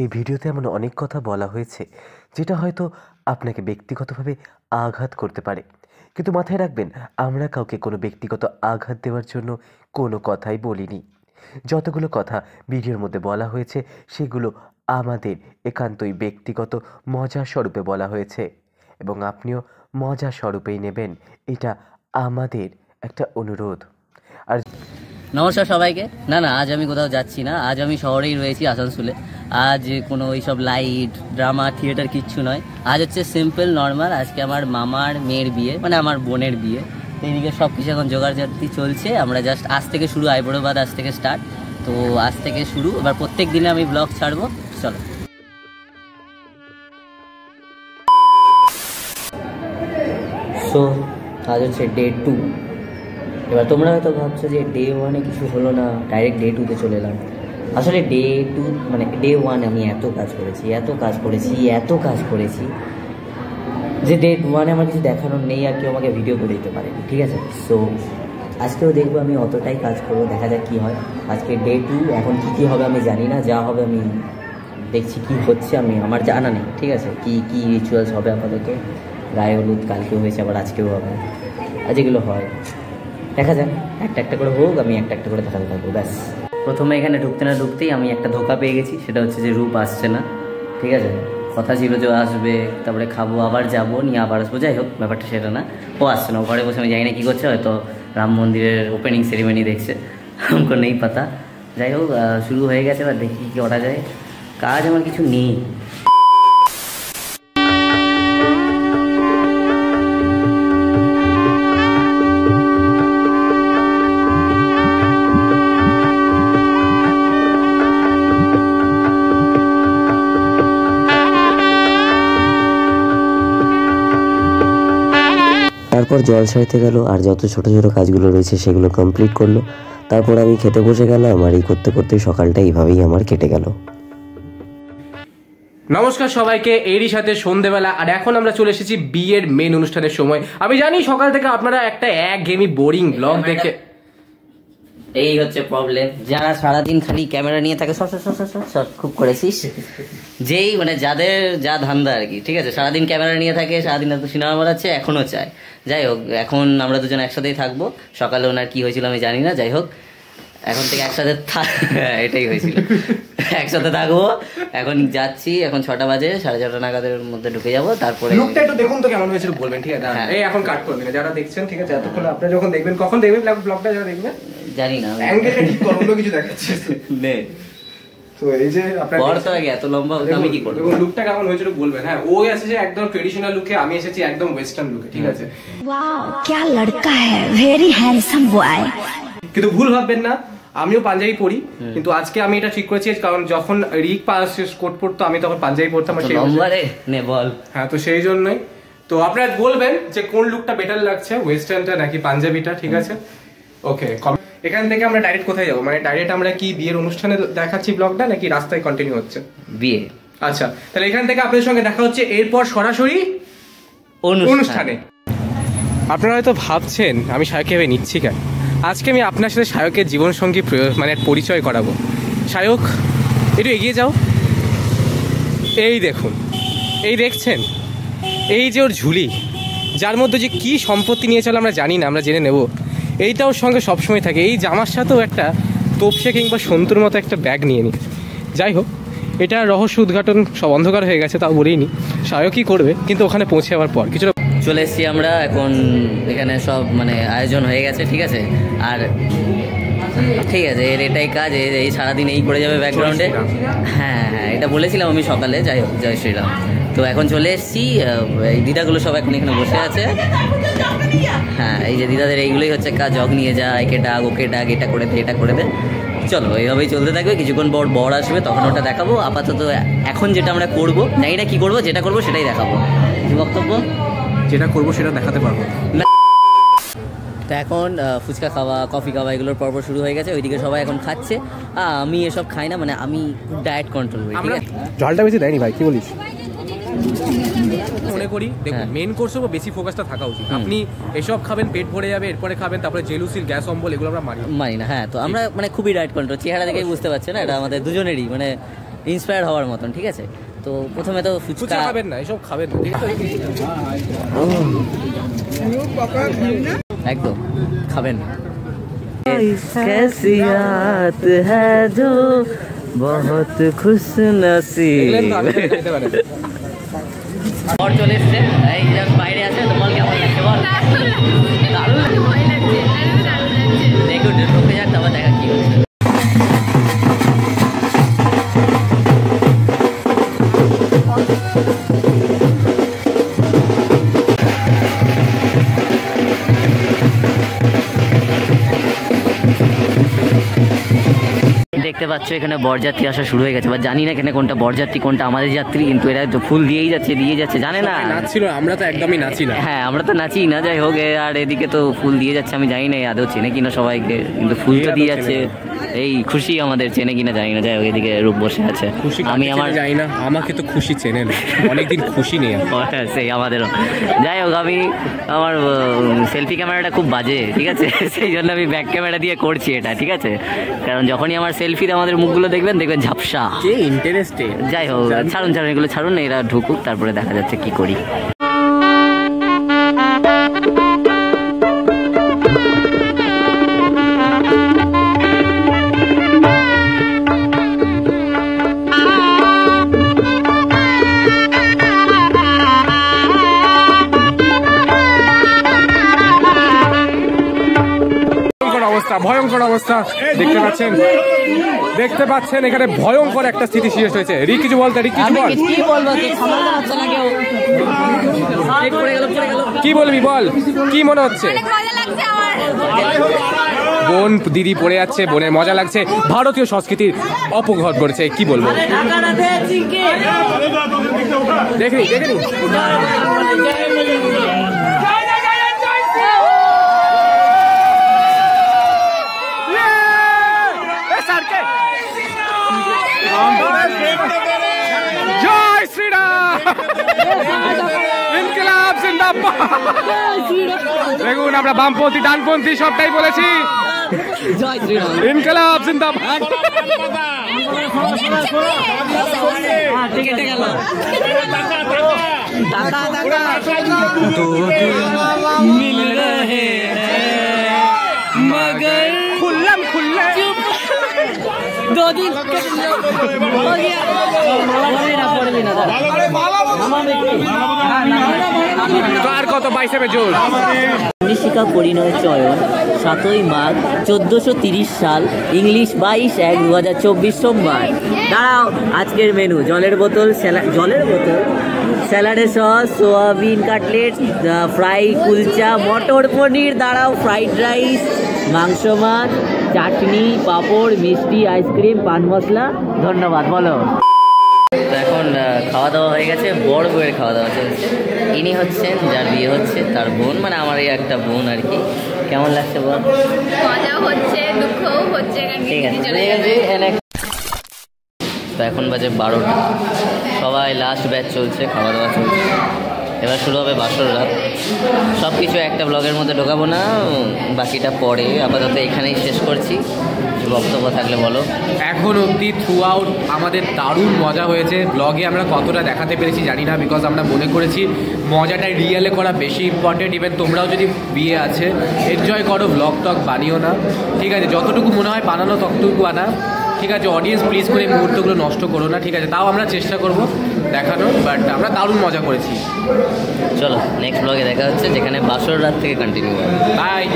এই ভিডিওতে এমন অনেক কথা বলা হয়েছে যেটা হয়তো আপনাকে ব্যক্তিগতভাবে আঘাত করতে পারে, কিন্তু মাথায় রাখবেন আমরা কাউকে কোনো ব্যক্তিগত আঘাত দেওয়ার জন্য কোনো কথাই বলিনি। যতগুলো কথা ভিডিওর মধ্যে বলা হয়েছে সেগুলো আমাদের একান্তই ব্যক্তিগত মজা স্বরূপে বলা হয়েছে এবং আপনিও মজা স্বরূপেই নেবেন, এটা আমাদের একটা অনুরোধ। আর নমস্কার সবাইকে। না না, আজ আমি কোথাও যাচ্ছি না, আজ আমি শহরেই রয়েছি, আসানসোলে। আজ কোনো ওইসব লাইট ড্রামা থিয়েটার কিচ্ছু নয়, আজ হচ্ছে সিম্পল নর্মাল। আজকে আমার মামার মেয়ের বিয়ে, মানে আমার বোনের বিয়ে। এইদিকে সব কিছু এখন জোগাড়জাতি চলছে। আমরা জাস্ট আজ থেকে শুরু, আইবুড়ো বাদ আজ থেকে স্টার্ট, তো আজ থেকে শুরু। এবার প্রত্যেক দিনে আমি ব্লগ ছাড়বো, চলো। সো আজ হচ্ছে ডে 2। এবার তোমরা হয়তো ভাবছো যে ডে 1-এ কিছু হলো না, ডাইরেক্ট ডে 2-তে চলে এলাম। আসলে ডে 2 মানে ডে 1 আমি এত কাজ করেছি যে ডে 1-এ আমার কিছু দেখানোর নেই, আর কেউ আমাকে ভিডিও করে দিতে পারেনি, ঠিক আছে? সো আজকেও দেখবো আমি অতটাই কাজ করবো, দেখা যাক কী হয়। আজকে ডে 2, এখন কী হবে আমি জানি না, যা হবে আমি দেখছি। কি হচ্ছে আমার জানা নেই, ঠিক আছে? কি রিচুয়ালস হবে আপাতত। গায়ে হলুদ কালকেও হয়েছে, আবার আজকেও হবে, আর যেগুলো হয় দেখা যাক। একটা একটা করে হোক, আমি একটা একটা করে দেখাতে থাকবো, ব্যাস। প্রথমে এখানে ঢুকতে না ঢুকতেই আমি একটা ধোকা পেয়ে গেছি, সেটা হচ্ছে যে রূপ আসছে না, ঠিক আছে? কথা ছিল যে আসবে, তারপরে খাবো, আবার যাবো, নিয়ে আবার আসবো, যাই হোক ব্যাপারটা সেটা না। ও আসছে না, ঘরে বসে আমি জানি না কী করছে, হয়তো রাম মন্দিরের ওপেনিং সেরিমনি দেখছে, আমাকে নেই পাতা। যাই হোক, শুরু হয়ে গেছে, এবার দেখি কী করা যায়। কাজ আমার কিছু নেই। তারপর জল সারতে গেল, আর যত ছোট ছোট কাজগুলো রয়েছে সেগুলো কমপ্লিট করলো। তারপর আমি খেতে বসে গেলাম, আর এই করতে করতে সকালটা এইভাবেই আমার কেটে গেল। নমস্কার সবাইকে, এরই সাথে সন্ধেবেলা, আর এখন আমরা চলে এসেছি বিয়ের মেন অনুষ্ঠানের সময়। আমি জানি সকাল থেকে আপনারা একটা একঘেয়েমি বোরিং ব্লগ দেখে, এই হচ্ছে প্রবলেম। যারা সারাদিন খালি ক্যামেরা নিয়ে থাকে, সব খুব করেছিস, যেই মানে যাদের যা ধান্দা আর কি, ঠিক আছে? সারাদিন ক্যামেরা নিয়ে থাকে, সারাদিন এত সিনেমা বানাচ্ছে, এখনও চায়। যাই হোক, এখন আমরা দুজন একসাথেই থাকবো। সকালে ওনার কি হয়েছিল আমি জানি না, যাই হোক এখন থেকে একসাথে এটাই হয়েছিল, একসাথে থাকবো। এখন যাচ্ছি, এখন 6টা বাজে, 6:30 নাগাদের মধ্যে ঢুকে যাবো। তারপরে লুকটা একটু দেখুন তো কেমন হয়েছিল বলবেন, ঠিক আছে? এই এখন কাট করবেন না যারা দেখছেন, ঠিক আছে? এতক্ষণ আপনারা যখন দেখবেন, কখন দেখবেন ব্লগটা, যারা দেখবেন জানি না, অ্যাঙ্গেলটা ঠিক করুন, অন্য কিছু দেখাচ্ছে নে। তো এই যে আপনারা বড় তো আগে এত লম্বা হতো, আমি কি করব? লুকটা কেমন হয়েছিল বলবেন। হ্যাঁ, ও এসেছে একদম ট্রেডিশনাল লুকে, আমি এসেছি একদম ওয়েস্টার্ন লুকে, ঠিক আছে? वाओ क्या लड़का है, वेरी हैंडसम बॉय। কিন্তু ভুল ভাববেন না, আমিও পাঞ্জাবি পরি, কিন্তু আজকে আমি এটা ঠিক করেছি কারণ যখন রিক পাস কোট পরতো আমি তখন পাঞ্জাবি পরতাম, নে বল। হ্যাঁ, তো সেই জন্যই তো আপনারা বলবেন যে কোন লুকটা বেটার লাগছে, ওয়েস্টার্নটা নাকি পাঞ্জাবিটা, ঠিক আছে? ওকে, এখান থেকে আমরা ডাইরেক্ট কোথায় যাবো? মানে ডাইরেক্ট আমরা কি বিয়ের অনুষ্ঠানে দেখাচ্ছি ব্লগটা, নাকি রাস্তায় কন্টিনিউ হচ্ছে বিয়ে? আচ্ছা, তাহলে এখান থেকে আপনাদের সঙ্গে দেখা হচ্ছে এরপর সরাসরি অনুষ্ঠানে। আপনারা হয়তো ভাবছেন আমি সায়ককে ভেবে নিচ্ছি কেন। আজকে আমি আপনার সাথে সায়কের জীবনসঙ্গী মানে পরিচয় করাবো। সায়ক, একটু এগিয়ে যাও। এই দেখুন, এই দেখছেন, এই যে ওর ঝুলি, যার মধ্যে যে কি সম্পত্তি নিয়ে চলে আমরা জানি না, আমরা জেনে নেব। এইটা ওর সঙ্গে সবসময় থাকে। এই জামার সাথেও একটা তোপসে কিংবা সন্তুর মতো একটা ব্যাগ নিয়ে নি। যাই হোক, এটা রহস্য উদ্ঘাটন সব অন্ধকার হয়ে গেছে, তাও বলেই নি। সায়কই করবে, কিন্তু ওখানে পৌঁছে যাওয়ার পর কিছুটা চলে এসেছি আমরা। এখন এখানে সব মানে আয়োজন হয়ে গেছে, ঠিক আছে? আর ঠিক আছে, এর এটাই কাজ, এই সারাদিন এই করে যাবে ব্যাকগ্রাউন্ডে। হ্যাঁ হ্যাঁ, এটা বলেছিলাম আমি সকালে। যাই হোক, জয় শ্রীরাম। তো এখন চলে এসেছি, এই দিদাগুলো সব এখন এখানে বসে আছে। হ্যাঁ, এই যে দিদাদের এইগুলোই হচ্ছে কাজ, জগ নিয়ে যা, একে ডাক ওকে ডাক, এটা করে দে এটা করে দে। চলো, এইভাবেই চলতে থাকবে। কিছুক্ষণ পর বর আসবে, তখন ওটা দেখাবো। আপাতত এখন যেটা আমরা করবো, জানি না কী করবো, যেটা করবো সেটাই দেখাবো। কি বক্তব্য? যেটা করবো সেটা দেখাতে পারবো না। তো এখন ফুচকা খাওয়া, কফি খাওয়া, এগুলোর পর্ব শুরু হয়ে গেছে। ওইদিকে সবাই এখন খাচ্ছে। আমি এসব খাই না, মানে আমি ডায়েট কন্ট্রোল করি, ঠিক আছে? জলটা বেশি দেয়নি ভাই, কি বলিস? মনে করি দেখুন, মেন কোর্সের উপর বেশি ফোকাসটা থাকা উচিত। আপনি এসব খাবেন, পেট ভরে যাবে, এরপরে খাবেন, তারপরে জেলুসিল, গ্যাস অম্বল, এগুলো আমরা মানি না, হ্যাঁ। তো আমরা মানে খুবই ডায়েট কন্ট্রোল, চেহারা দেখেই বুঝতে পারছি না, এটা আমাদের দুজনেরই মানে ইন্সপায়ার হওয়ার মতন, ঠিক আছে? তো প্রথমে তো ফুচকা খাবেন না, এসব খাবেন না, ঠিক আছে? একদম খাবেন। कैसियत है जो बहुत खुश नसीब। বর চলে এসছে, এই just বাইরে আছে। তো বল কেমন লাগছে বল। দারুণ দেখো ঢোকে যাক, তারপর দেখা কি হচ্ছে। দেখতে পাচ্ছ এখানে বরযাত্রী আসা শুরু হয়ে গেছে, বা জানি না এখানে কোনটা বরযাত্রী কোনটা আমাদের যাত্রী, কিন্তু এরা তো ফুল দিয়েই যাচ্ছে জানে না। নাচছিল, আমরা তো একদমই নাচি না। হ্যাঁ আমরা তো নাচি না, যাই হোক। আর এদিকে তো ফুল দিয়ে যাচ্ছে, আমি জানি না আদৌ চেনে কিনা সবাইকে, কিন্তু ফুল তো দিয়ে যাচ্ছে। এই খুশি আমাদের চেনে কিনা জানি না, যাই হোক। এদিকে রূপ বসে আছে, আমি আমার জানি না, আমাকে তো খুশি চেনে না, অনেকদিন খুশি নেই। সেই আমাদেরও। যাই হোক, আমি আমার সেলফি ক্যামেরাটা খুব বাজে, ঠিক আছে? সেই জন্য আমি ব্যাক ক্যামেরা দিয়ে করছি এটা, ঠিক আছে? কারণ যখনই আমার সেলফিতে আমাদের মুখগুলো দেখবেন ঝাপসা। ইন্টারেস্টেড। যাই হোক, ছাড়ুন এগুলো ছাড়ুন, এরা ঢুকুক, তারপরে দেখা যাচ্ছে কি করি। ভয়ঙ্কর অবস্থা দেখতে পাচ্ছেন এখানে ভয়ঙ্কর একটা স্থিতি সৃষ্টি হয়েছে। রিক কিছু বলতে, রিক কিছু বল। কি বলবি বল, কি মনে হচ্ছে? বোন দিদি পড়ে যাচ্ছে, বোনের মজা লাগছে, ভারতীয় সংস্কৃতির অপঘট করেছে, কি বলবো? দেখি জয় শ্রীরাম, ইনকিলাব জিন্দাবাদ। দেখুন আমরা বামপন্থী ডানপন্থী সবটাই বলেছি, জয় শ্রীরাম, ইনকিলাব জিন্দাবাদ। মিল রহে মগর খুললাম दो दिन हो गया কার কত বাইসেপে জোর। নিশিকা পরিণয় চয়ন 7ই মার্চ 1430 সাল, ইংলিশ 22/1/2024 সোমবার। দাঁড়াও, আজকের মেনু জলের বোতল, স্যালাডের sauce, soybean cutlet, fry kulcha, matar paneer, দাঁড়াও, ফ্রাইড রাইস, মাংস মাছ, চাটনি, পাঁপড়, মিষ্টি, আইসক্রিম, পান মশলা। ধন্যবাদ। বলো। তো এখন খাওয়া দাওয়া হয়ে গেছে, বড় বউয়ের খাওয়া দাওয়া চলছে। ইনি হচ্ছেন যার বিয়ে হচ্ছে, তার বোন, মানে আমার এই একটা বোন আর কি। কেমন লাগছে বল? মজাও হচ্ছে, দুঃখও হচ্ছে। ঠিক আছে। তো এখন বাজে 12টা, সবাই লাস্ট ব্যাচ চলছে, খাওয়া দাওয়া চলছে। এবার শুরু হবে বাসর রাত। সব কিছু একটা ব্লগের মধ্যে ঢোকাবো না, বাকিটা পরে। আপাতত এখানেই শেষ করছি। বক্তব্য থাকলে বলো। এখন অবধি থ্রু আউট আমাদের দারুণ মজা হয়েছে। ব্লগে আমরা কতটা দেখাতে পেরেছি জানি না, বিকজ আমরা মনে করেছি মজাটা রিয়েলে করা বেশি ইম্পর্টেন্ট। ইভেন তোমরাও যদি বিয়ে আছে এনজয় করো, ব্লগ টক বানিও না, ঠিক আছে? যতটুকু মনে হয় বানানো ততটুকু বানা, ঠিক আছে? অডিয়েন্স প্লিজ করে এই মুহূর্তগুলো নষ্ট করো না, ঠিক আছে? তাও আমরা চেষ্টা করব দেখানোর, বাট আমরা দারুণ মজা করেছি। চলো নেক্সট ব্লগে দেখা হচ্ছে, যেখানে বাসর রাত থেকে কন্টিনিউ হবে। বাই।